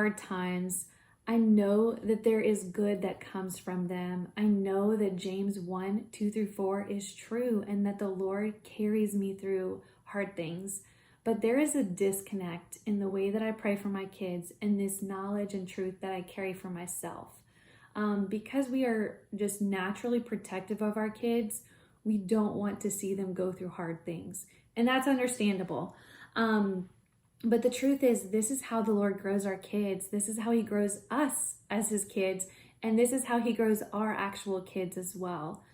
hard times, I know that there is good that comes from them. I know that James 1:2-4 is true and that the Lord carries me through hard things. But there is a disconnect in the way that I pray for my kids and this knowledge and truth that I carry for myself. Because we are just naturally protective of our kids, we don't want to see them go through hard things. And that's understandable. But the truth is, this is how the Lord grows our kids. This is how he grows us as his kids. And this is how he grows our actual kids as well.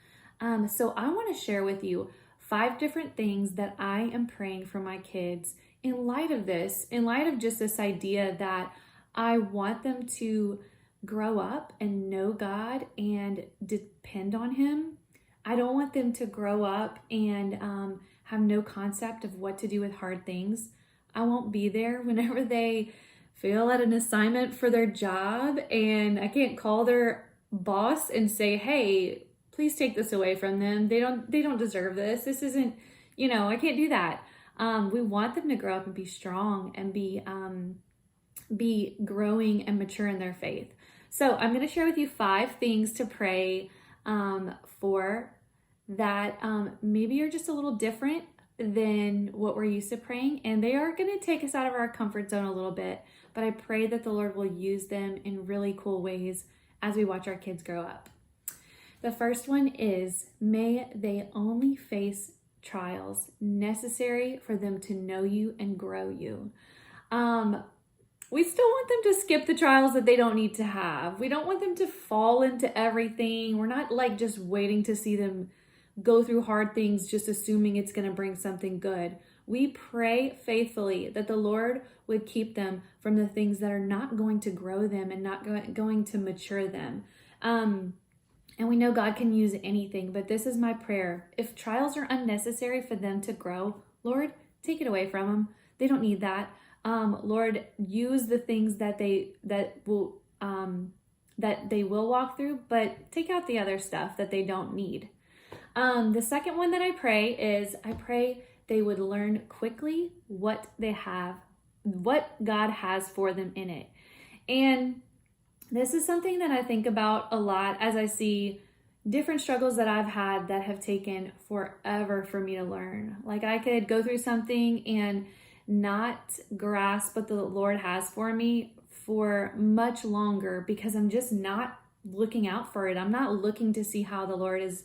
So I want to share with you 5 different things that I am praying for my kids in light of this, in light of just this idea that I want them to grow up and know God and depend on him. I don't want them to grow up and have no concept of what to do with hard things. I won't be there whenever they fail at an assignment for their job, and I can't call their boss and say, hey, please take this away from them. They don't deserve this. This isn't, I can't do that. We want them to grow up and be strong and be growing and mature in their faith. So I'm going to share with you 5 things to pray for that maybe are just a little different than what we're used to praying. And they are going to take us out of our comfort zone a little bit. But I pray that the Lord will use them in really cool ways as we watch our kids grow up. The first one is, may they only face trials necessary for them to know you and grow you. We still want them to skip the trials that they don't need to have. We don't want them to fall into everything. We're not like just waiting to see them go through hard things, just assuming it's going to bring something good. We pray faithfully that the Lord would keep them from the things that are not going to grow them and not going to mature them. And we know God can use anything, but this is my prayer. If trials are unnecessary for them to grow, Lord, take it away from them. They don't need that. Lord, use the things that they will walk through, but take out the other stuff that they don't need. The second one that I pray is, I pray they would learn quickly what God has for them in it. And this is something that I think about a lot as I see different struggles that I've had that have taken forever for me to learn. Like I could go through something and not grasp what the Lord has for me for much longer because I'm just not looking out for it. I'm not looking to see how the Lord is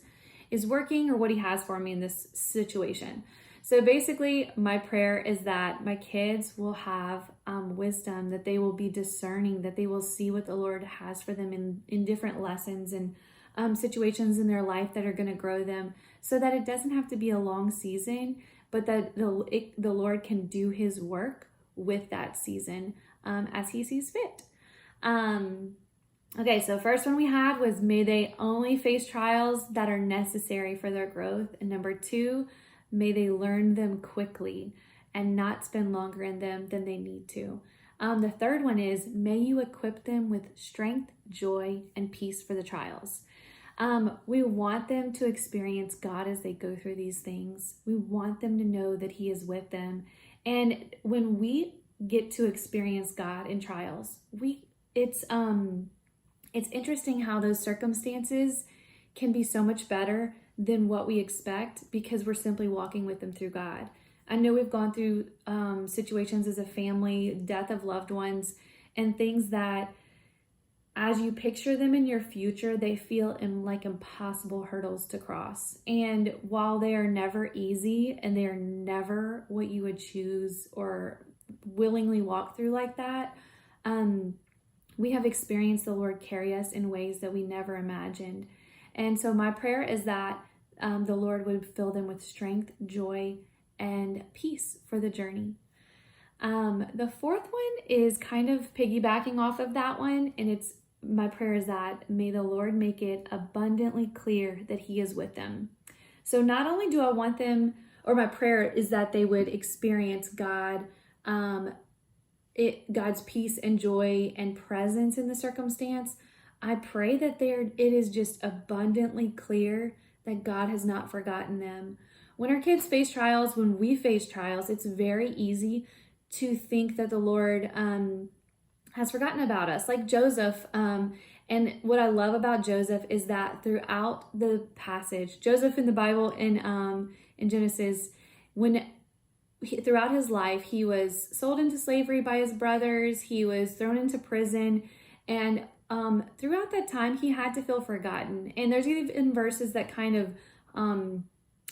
working or what he has for me in this situation. So basically, my prayer is that my kids will have wisdom, that they will be discerning, that they will see what the Lord has for them in different lessons and situations in their life that are going to grow them, so that it doesn't have to be a long season, but that the Lord can do his work with that season as he sees fit. Okay, so first one we had was, may they only face trials that are necessary for their growth. And number 2, may they learn them quickly and not spend longer in them than they need to. The third one is, may you equip them with strength, joy, and peace for the trials. We want them to experience God as they go through these things. We want them to know that he is with them. And when we get to experience God in trials, it's interesting how those circumstances can be so much better than what we expect because we're simply walking with them through God. I know we've gone through situations as a family, death of loved ones, and things that as you picture them in your future, they feel like impossible hurdles to cross. And while they are never easy and they are never what you would choose or willingly walk through like that, we have experienced the Lord carry us in ways that we never imagined. And so my prayer is that the Lord would fill them with strength, joy, and peace for the journey. The fourth one is kind of piggybacking off of that one, and my prayer is that may the Lord make it abundantly clear that he is with them. So not only do I want them, or my prayer is that they would experience God, God's peace and joy and presence in the circumstance. I pray that it is just abundantly clear that God has not forgotten them. When our kids face trials, when we face trials, it's very easy to think that the Lord has forgotten about us, like Joseph. And what I love about Joseph is that throughout the passage, Joseph in the Bible in Genesis, throughout his life, he was sold into slavery by his brothers. He was thrown into prison, and throughout that time, he had to feel forgotten. And there's even verses that kind of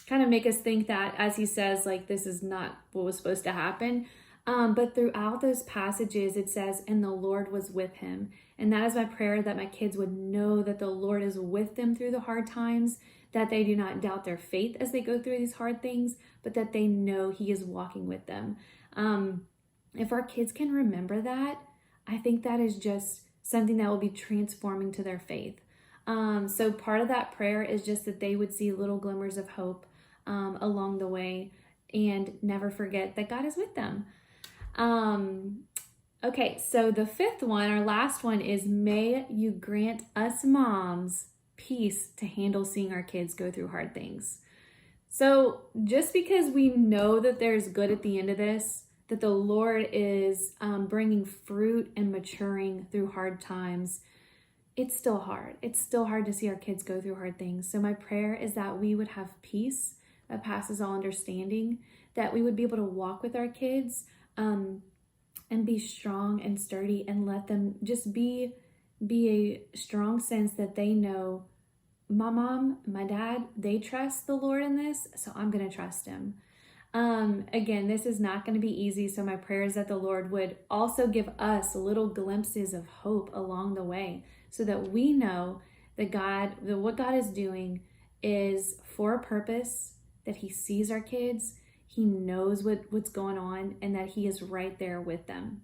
make us think that, as he says, like, this is not what was supposed to happen. But throughout those passages, it says, and the Lord was with him. And that is my prayer, that my kids would know that the Lord is with them through the hard times, that they do not doubt their faith as they go through these hard things, but that they know he is walking with them. If our kids can remember that, I think that is just something that will be transforming to their faith. So part of that prayer is just that they would see little glimmers of hope along the way and never forget that God is with them. Okay, so the fifth one, our last one, is may you grant us moms peace to handle seeing our kids go through hard things. So just because we know that there's good at the end of this, that the Lord is bringing fruit and maturing through hard times, it's still hard. It's still hard to see our kids go through hard things. So my prayer is that we would have peace that passes all understanding, that we would be able to walk with our kids and be strong and sturdy, and let them just be a strong sense that they know my mom, my dad, they trust the Lord in this, so I'm going to trust him. Again, this is not going to be easy, so my prayer is that the Lord would also give us little glimpses of hope along the way, so that we know that what God is doing is for a purpose, that he sees our kids, he knows what's going on, and that he is right there with them.